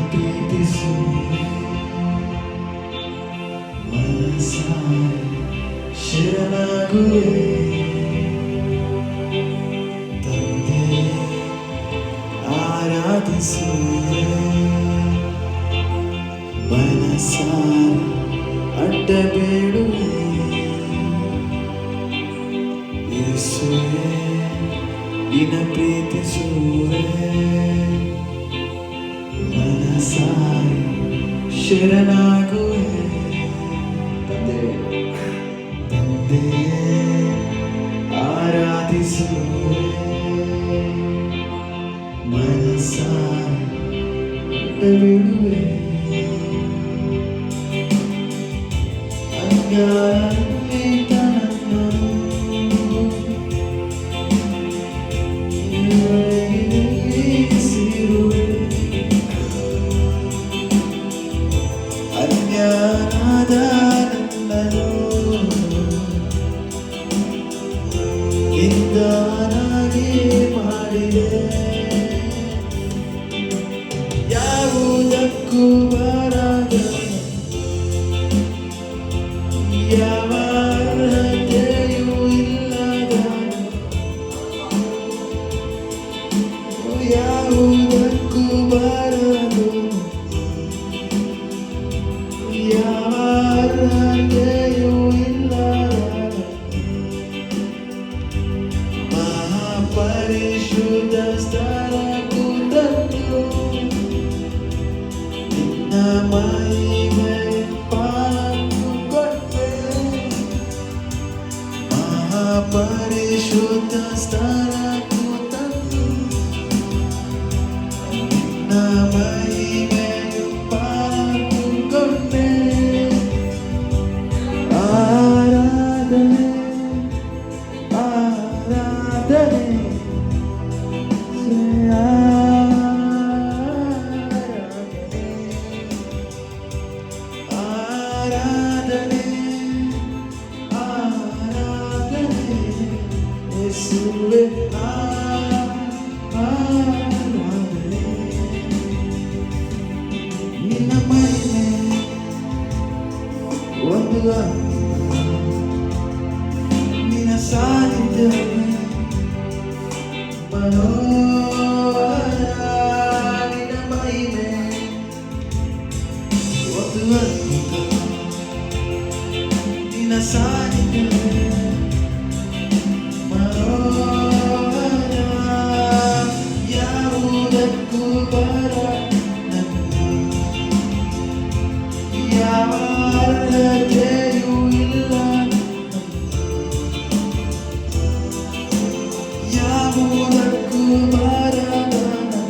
ಪ್ರೀತಿಸು ಮನಸಾರೆ ಶರಣಾಗುವೆ ತಂದೆ ಆರಾಧಿಸುವೆ ಮನಸಾರೆ ಅಡ್ಡ ಬೇಡುವೆ ಯೇಸುವೆ ನಿನ್ನ ಪ್ರೀತಿಸುವೆ ಮನಸಾರೆ ಶರಣಾಗುವೆ ತಂದೆ ಆರಾಧಿಸುವೆ ಮನಸಾರೆ ಬಿಡುವೆ ಅಜ್ಞಾನದ ನನ್ನನು ಇಂದಾನಾಗಿ ಮಾಡಿದೆ ಯಾವುದಕ್ಕೂ ಬಾರದ ಯಾವ ಅರ್ಹತೆಯೂ ಇಲ್ಲದ ಯಾವುದಕ್ಕೂ ಬಾರದು ಯಾವ ಅರ್ಹತೆಯೂ ಇಲ್ಲದ ಮಹಾಪರಿಶುದ್ಧ ಸ್ಥಳಕ್ಕೂ ತಂದು ನಿನ್ನ ಮಹಿಮೆ ಪಾಲುಕೊಂಡೆ ಮಹಾಪರಿಶುದ್ಧ ಸ್ಥಳಕ್ಕೂ ತಂದು ನಿನ್ನ ಮಹಿಮೆ ಪಾಲುಕೊಂಡೆ ಆರಾಧನೆ ಆರಾಧನೆ ಆರಾಧನೆ ಆರಾಧನೆ ಯೇಸುವೇ ಆರಾಧನೆ ನಿನ್ನ ಮಹಿಮೆ ಒಂದು ನಿನ್ನ ಸಾನ್ನಿಧ್ಯ ಮನೋಹರ ನಿನ್ನ ಮಹಿಮೆ ಒಂದು ಅದ್ಭುತ ನಿನ್ನ ಸಾನ್ನಿಧ್ಯ ಮನೋಹರ ಯಾವುದಕ್ಕೂ ಬರ ನನ್ನ ಯಾವ ಅರ್ಹತೆಯೂ ಇಲ್ಲ ಯಾವುದಕ್ಕೂ ಬಾರದ ನನ್ನ